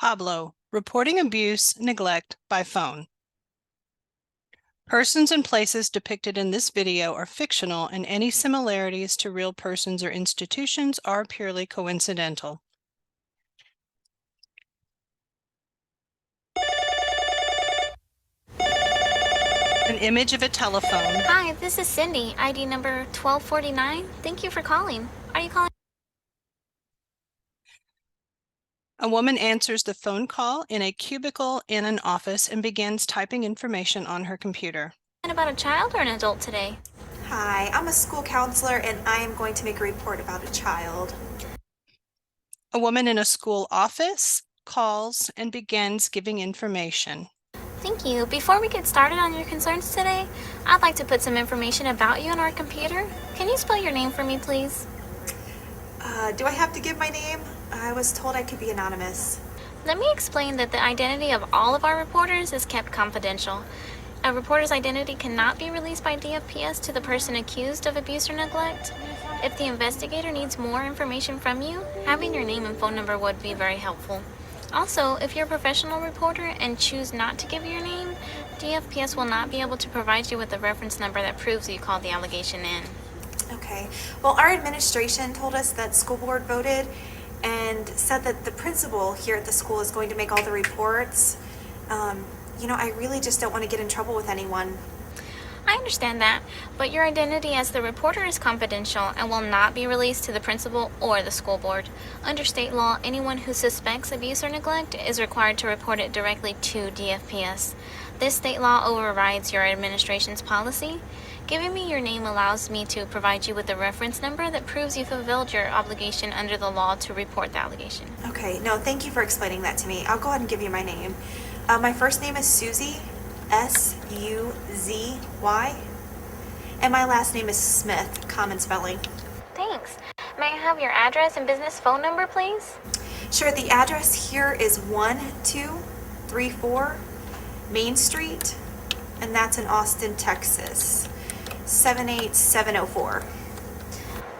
Pablo, reporting abuse, neglect by phone. Persons and places depicted in this video are fictional, and any similarities to real persons or institutions are purely coincidental. An image of a telephone. Hi, this is Cindy, ID number 1249. Thank you for calling. Are you calling A woman answers the phone call in a cubicle in an office and begins typing information on her computer. about a child or an adult today? Hi, I'm a school counselor and I am going to make a report about a child. A woman in a school office calls and begins giving information. Thank you. Before we get started on your concerns today, I'd like to put some information about you on our computer. Can you spell your name for me, please? Do I have to give my name? I was told I could be anonymous. Let me explain that the identity of all of our reporters is kept confidential. A reporter's identity cannot be released by DFPS to the person accused of abuse or neglect. If the investigator needs more information from you, having your name and phone number would be very helpful. Also, if you're a professional reporter and choose not to give your name, DFPS will not be able to provide you with a reference number that proves you called the allegation in. Okay, well, our administration told us that school board voted and said that the principal here at the school is going to make all the reports. I really just don't want to get in trouble with anyone. I understand that, but your identity as the reporter is confidential and will not be released to the principal or the school board. Under state law, anyone who suspects abuse or neglect is required to report it directly to DFPS. This state law overrides your administration's policy. Giving me your name allows me to provide you with a reference number that proves you fulfilled your obligation under the law to report the allegation. Okay, no, thank you for explaining that to me. I'll go ahead and give you my name. My first name is Suzy, S-U-Z-Y, and my last name is Smith, common spelling. Thanks. May I have your address and business phone number, please? Sure, the address here is 1234 Main Street, and that's in Austin, Texas, 78704.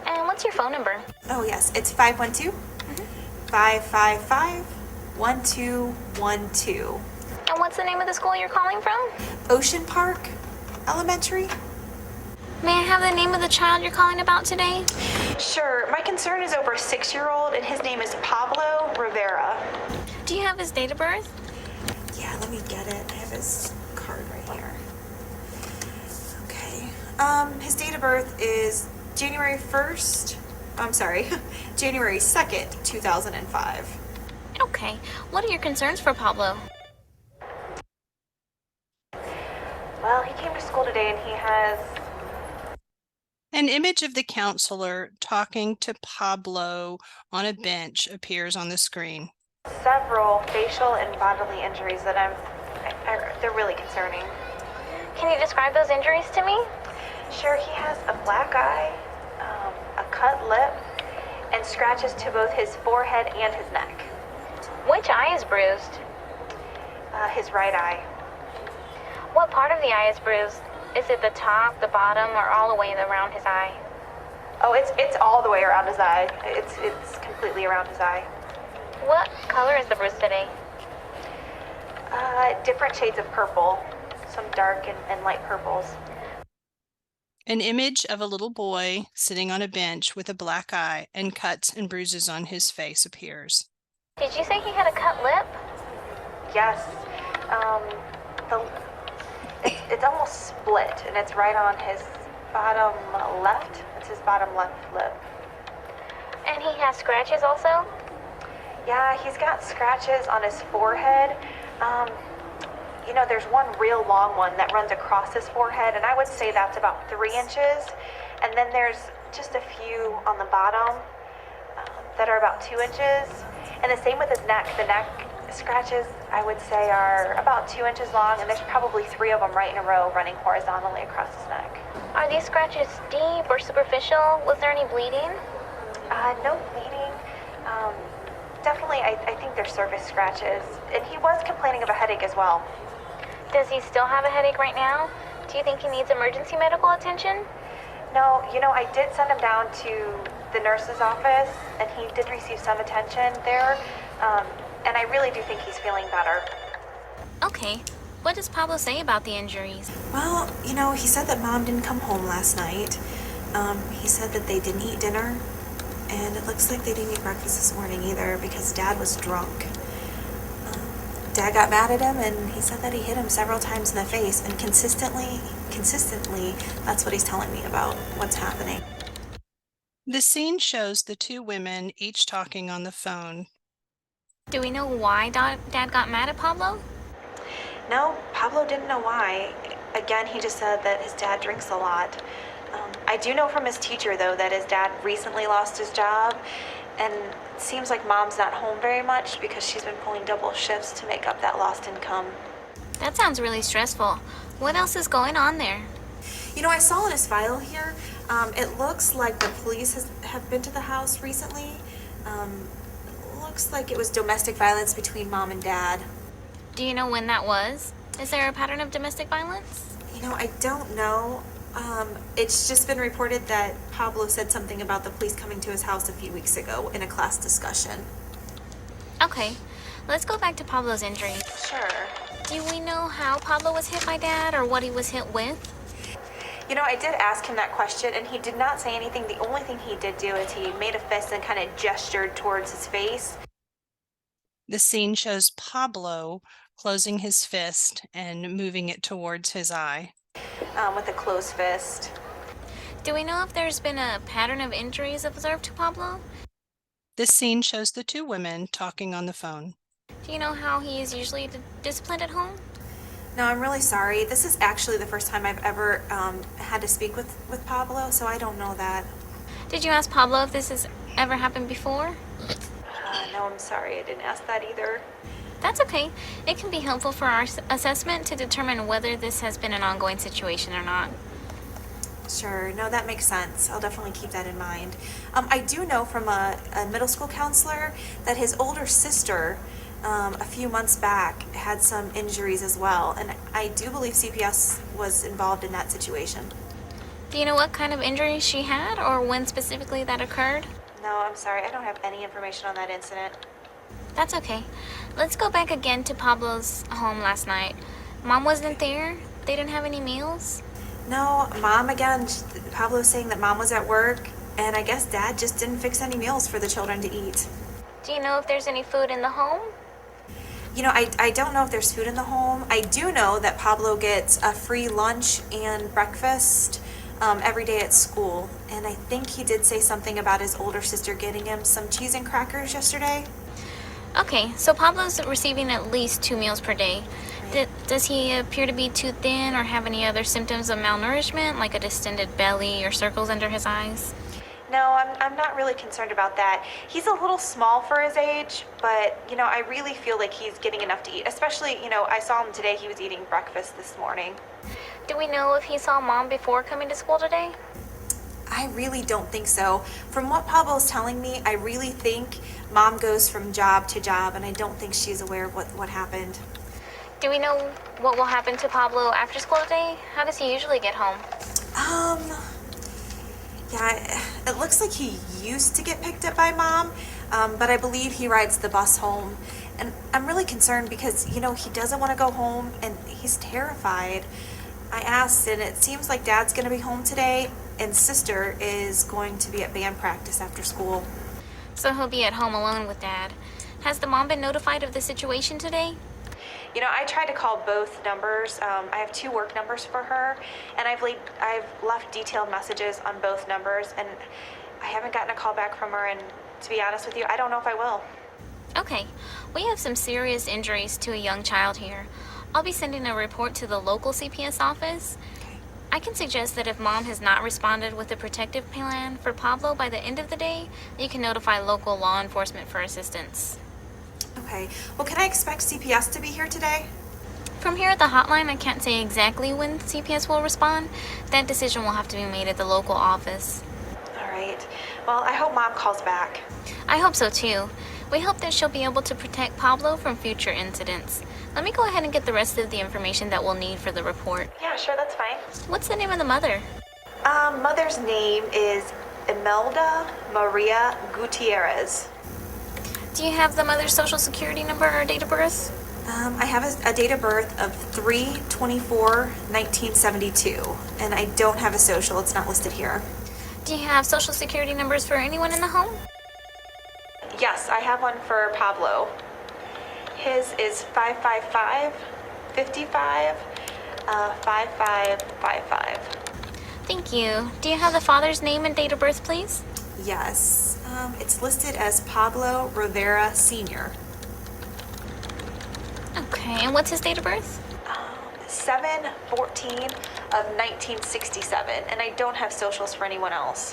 And what's your phone number? Oh yes, it's 512-555-1212. And what's the name of the school you're calling from? Ocean Park Elementary. May I have the name of the child you're calling about today? Sure, my concern is over a 6-year-old and his name is Pablo Rivera. Do you have his date of birth? Yeah, let me get it. I have his card right here. Okay. His date of birth is January 2nd, 2005. Okay. What are your concerns for Pablo? Well, he came to school today and he has... An image of the counselor talking to Pablo on a bench appears on the screen. several facial and bodily injuries that they're really concerning. Can you describe those injuries to me? Sure, he has a black eye, a cut lip, and scratches to both his forehead and his neck. Which eye is bruised? His right eye. What part of the eye is bruised? Is it the top, the bottom, or all the way around his eye? Oh, it's all the way around his eye. It's completely around his eye. What color is the bruise today? Different shades of purple, some dark and light purples. An image of a little boy sitting on a bench with a black eye and cuts and bruises on his face appears. Did you say he had a cut lip? Yes. It's almost split, and it's right on his bottom left. It's his bottom left lip. And he has scratches also? Yeah, he's got scratches on his forehead. There's one real long one that runs across his forehead, and I would say that's about 3 inches. And then there's just a few on the bottom that are about 2 inches. And the same with his neck. The neck scratches, I would say, are about 2 inches long, and there's probably 3 of them right in a row running horizontally across his neck. Are these scratches deep or superficial? Was there any bleeding? No bleeding. Definitely, I think they're surface scratches. And he was complaining of a headache as well. Does he still have a headache right now? Do you think he needs emergency medical attention? No, I did send him down to the nurse's office, and he did receive some attention there. and I really do think he's feeling better. Okay. What does Pablo say about the injuries? Well, he said that Mom didn't come home last night. He said that they didn't eat dinner, and it looks like they didn't eat breakfast this morning either because Dad was drunk. Dad got mad at him, and he said that he hit him several times in the face, and consistently, that's what he's telling me about what's happening. The scene shows the two women each talking on the phone. Do we know why Dad got mad at Pablo? No, Pablo didn't know why. Again, he just said that his dad drinks a lot. I do know from his teacher, though, that his dad recently lost his job, and it seems like Mom's not home very much because she's been pulling double shifts to make up that lost income. That sounds really stressful. What else is going on there? I saw in his file here, it looks like the police have been to the house recently. Looks like it was domestic violence between Mom and Dad. Do you know when that was? Is there a pattern of domestic violence? I don't know. It's just been reported that Pablo said something about the police coming to his house a few weeks ago in a class discussion. Okay, let's go back to Pablo's injury. Sure. Do we know how Pablo was hit by Dad or what he was hit with? I did ask him that question, and he did not say anything. The only thing he did do is he made a fist and kind of gestured towards his face. The scene shows Pablo closing his fist and moving it towards his eye. With a closed fist. Do we know if there's been a pattern of injuries observed to Pablo? This scene shows the two women talking on the phone. Do you know how he is usually disciplined at home? No, I'm really sorry. This is actually the first time I've ever had to speak with Pablo, so I don't know that. Did you ask Pablo if this has ever happened before? No, I'm sorry. I didn't ask that either. That's okay. It can be helpful for our assessment to determine whether this has been an ongoing situation or not. Sure. No, that makes sense. I'll definitely keep that in mind. I do know from a middle school counselor that his older sister, a few months back, had some injuries as well, and I do believe CPS was involved in that situation. Do you know what kind of injuries she had or when specifically that occurred? No, I'm sorry. I don't have any information on that incident. That's okay. Let's go back again to Pablo's home last night. Mom wasn't there? They didn't have any meals? No, Mom, again, Pablo's saying that Mom was at work, and I guess Dad just didn't fix any meals for the children to eat. Do you know if there's any food in the home? I don't know if there's food in the home. I do know that Pablo gets a free lunch and breakfast every day at school. And I think he did say something about his older sister getting him some cheese and crackers yesterday. Okay, so Pablo's receiving at least 2 meals per day. Does he appear to be too thin or have any other symptoms of malnourishment, like a distended belly or circles under his eyes? No, I'm not really concerned about that. He's a little small for his age, but, I really feel like he's getting enough to eat. Especially, I saw him today. He was eating breakfast this morning. Do we know if he saw Mom before coming to school today? I really don't think so. From what Pablo's telling me, I really think Mom goes from job to job, and I don't think she's aware of what happened. Do we know what will happen to Pablo after school today? How does he usually get home? Yeah, it looks like he used to get picked up by Mom, but I believe he rides the bus home. And I'm really concerned because, he doesn't want to go home, and he's terrified. I asked, and it seems like Dad's going to be home today, and Sister is going to be at band practice after school. So he'll be at home alone with Dad. Has the mom been notified of the situation today? I tried to call both numbers. I have 2 work numbers for her, and I've left detailed messages on both numbers, and I haven't gotten a call back from her, and to be honest with you, I don't know if I will. Okay, we have some serious injuries to a young child here. I'll be sending a report to the local CPS office. I can suggest that if Mom has not responded with a protective plan for Pablo by the end of the day, you can notify local law enforcement for assistance. Okay. Well, can I expect CPS to be here today? From here at the hotline, I can't say exactly when CPS will respond. That decision will have to be made at the local office. All right. Well, I hope Mom calls back. I hope so too. We hope that she'll be able to protect Pablo from future incidents. Let me go ahead and get the rest of the information that we'll need for the report. Yeah, sure, that's fine. What's the name of the mother? Mother's name is Imelda Maria Gutierrez. Do you have the mother's social security number or date of birth? I have a date of birth of 3/24/1972, and I don't have a social. It's not listed here. Do you have social security numbers for anyone in the home? Yes, I have one for Pablo. His is 555-55, 5555. Thank you. Do you have the father's name and date of birth, please? Yes, it's listed as Pablo Rivera Sr. Okay, and what's his date of birth? 7/14/1967, and I don't have socials for anyone else.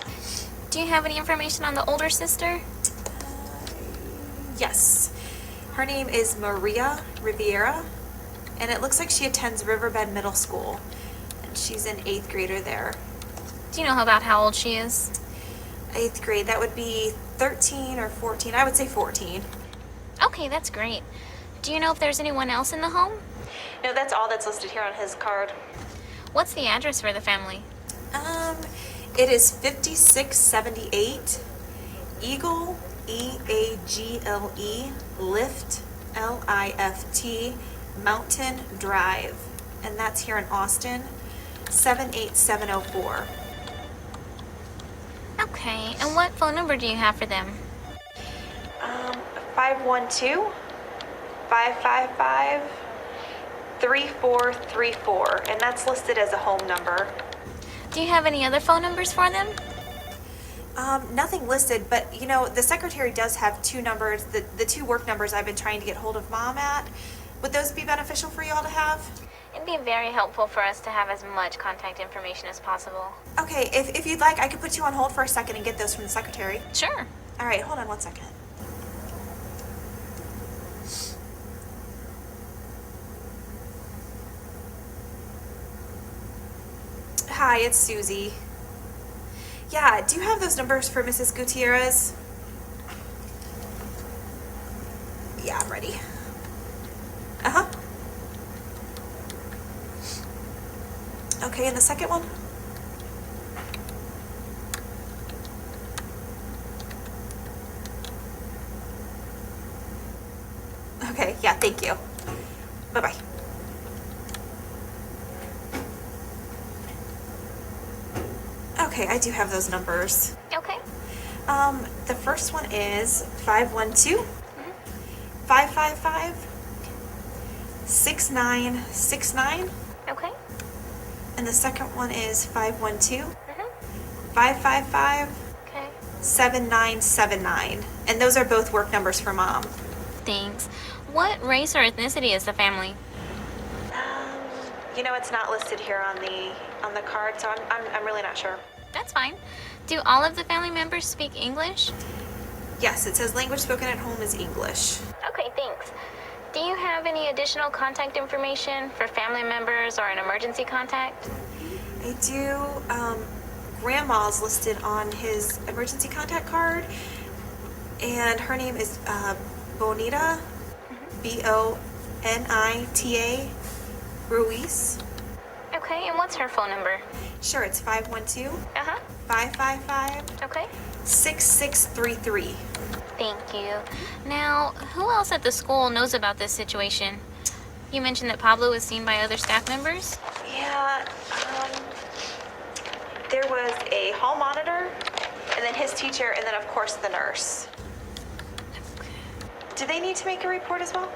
Do you have any information on the older sister? Yes, her name is Maria Riviera, and it looks like she attends Riverbend Middle School, and she's an 8th grader there. Do you know about how old she is? 8th grade, that would be 13 or 14. I would say 14. Okay, that's great. Do you know if there's anyone else in the home? No, that's all that's listed here on his card. What's the address for the family? It is 5678 Eagle, EAGLE, Lift, LIFT, Mountain Drive. And that's here in Austin, 78704. Okay, and what phone number do you have for them? 512-555-3434, and that's listed as a home number. Do you have any other phone numbers for them? Nothing listed, but you know, the secretary does have 2 numbers, the 2 work numbers I've been trying to get hold of Mom at. Would those be beneficial for you all to have? It'd be very helpful for us to have as much contact information as possible. Okay, if you'd like, I could put you on hold for a second and get those from the secretary. Sure. All right, hold on one second. Hi, it's Suzy. Yeah, do you have those numbers for Mrs. Gutierrez? Yeah, I'm ready. Uh-huh. Okay, and the second one? Okay, yeah, thank you. Bye-bye. Okay, I do have those numbers. Okay. The first one is 512-555-6969. Okay. And the second one is 512-555-7979. Okay. And those are both work numbers for Mom. Thanks. What race or ethnicity is the family? You know, it's not listed here on the card, so I'm really not sure. That's fine. Do all of the family members speak English? Yes, it says language spoken at home is English. Okay, thanks. Do you have any additional contact information for family members or an emergency contact? I do. Grandma's listed on his emergency contact card, and her name is Bonita, Bonita Ruiz. Okay, and what's her phone number? Sure, it's 512 Uh-huh. 555 Okay. 6633. Thank you. Now, who else at the school knows about this situation? You mentioned that Pablo was seen by other staff members? Yeah, there was a hall monitor, and then his teacher, and then of course the nurse. Do they need to make a report as well?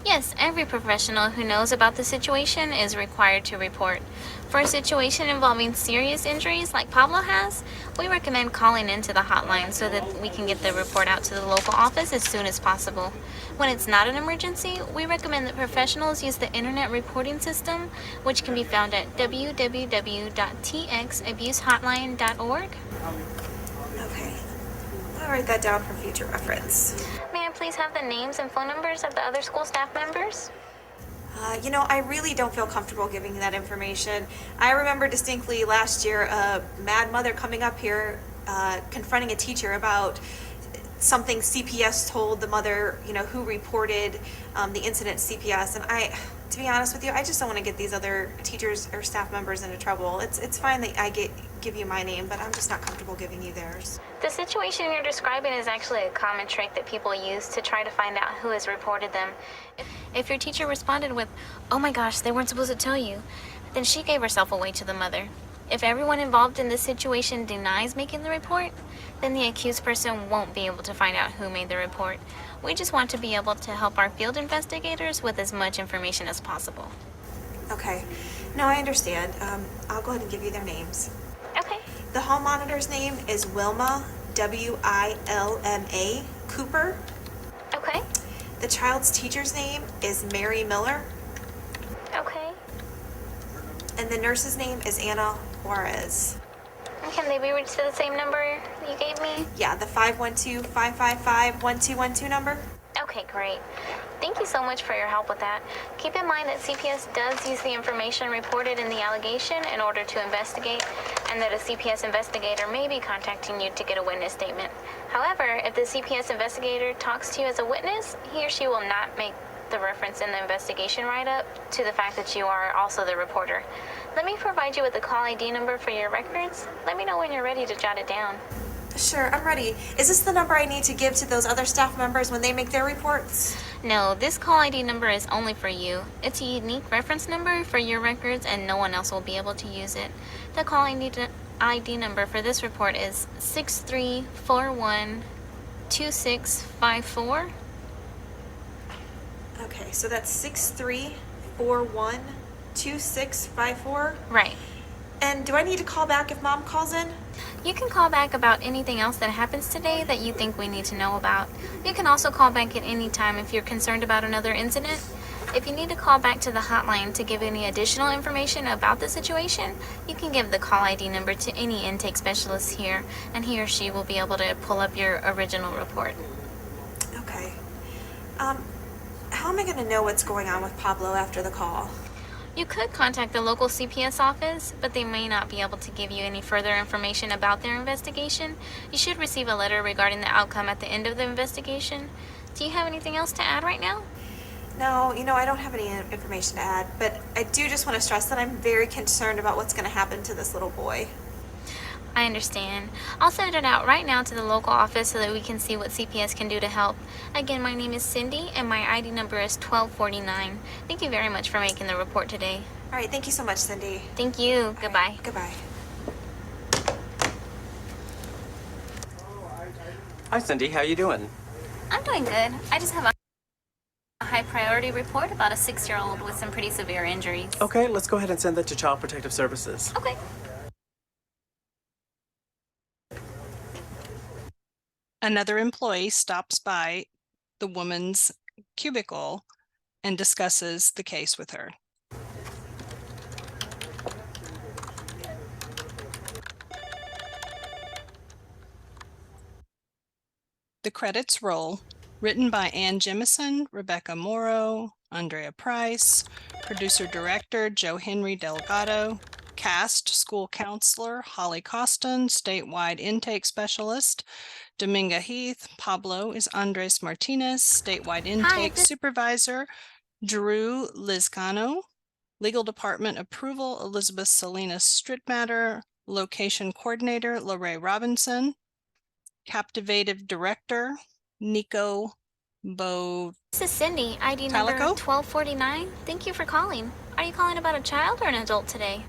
Yes, every professional who knows about the situation is required to report. For a situation involving serious injuries like Pablo has, we recommend calling into the hotline so that we can get the report out to the local office as soon as possible. When it's not an emergency, we recommend that professionals use the Internet Reporting System, which can be found at www.txabusehotline.org. Okay, I'll write that down for future reference. May I please have the names and phone numbers of the other school staff members? You know, I really don't feel comfortable giving that information. I remember distinctly last year a mad mother coming up here confronting a teacher about something CPS told the mother, who reported the incident to CPS. And to be honest with you, I just don't want to get these other teachers or staff members into trouble. It's fine that I give you my name, but I'm just not comfortable giving you theirs. The situation you're describing is actually a common trick that people use to try to find out who has reported them. If your teacher responded with, "Oh my gosh, they weren't supposed to tell you," then she gave herself away to the mother. If everyone involved in this situation denies making the report, then the accused person won't be able to find out who made the report. We just want to be able to help our field investigators with as much information as possible. Okay. No, I understand. I'll go ahead and give you their names. Okay. The hall monitor's name is Wilma, Wilma Cooper. Okay. The child's teacher's name is Mary Miller. Okay. And the nurse's name is Anna Juarez. Can they be reached to the same number you gave me? Yeah, the 512-555-1212 number. Okay, great. Thank you so much for your help with that. Keep in mind that CPS does use the information reported in the allegation in order to investigate, and that a CPS investigator may be contacting you to get a witness statement. However, if the CPS investigator talks to you as a witness, he or she will not make the reference in the investigation write-up to the fact that you are also the reporter. Let me provide you with the call ID number for your records. Let me know when you're ready to jot it down. Sure, I'm ready. Is this the number I need to give to those other staff members when they make their reports? No, this call ID number is only for you. It's a unique reference number for your records and no one else will be able to use it. The call ID number for this report is 63412654. Okay, so that's 63412654. Right. And do I need to call back if Mom calls in? You can call back about anything else that happens today that you think we need to know about. You can also call back at any time if you're concerned about another incident. If you need to call back to the hotline to give any additional information about the situation, you can give the call ID number to any intake specialist here, and he or she will be able to pull up your original report. Okay. How am I going to know what's going on with Pablo after the call? You could contact the local CPS office, but they may not be able to give you any further information about their investigation. You should receive a letter regarding the outcome at the end of the investigation. Do you have anything else to add right now? No, I don't have any information to add, but I do just want to stress that I'm very concerned about what's going to happen to this little boy. I understand. I'll send it out right now to the local office so that we can see what CPS can do to help. Again, my name is Cindy and my ID number is 1249. Thank you very much for making the report today. All right, thank you so much, Cindy. Thank you. All Goodbye. right, goodbye. Hi, Cindy. How you doing? I'm doing good. I just have a high priority report about a 6-year-old with some pretty severe injuries. Okay, let's go ahead and send that to Child Protective Services. Okay. Another employee stops by the woman's cubicle and discusses the case with her. The credits roll. Written by Ann Jemison, Rebecca Morrow, Andrea Price, producer-director Joe Henry Delgado, cast school counselor Holly Costin, statewide intake specialist Dominga Heath. Pablo is Andres Martinez, statewide intake supervisor Drew Lizcano, legal department approval Elizabeth Salinas Strittmatter, location coordinator Lorraine Robinson, captivative director Nico This is Cindy, ID number Talico? 1249. Thank you for calling. Are you calling about a child or an adult today?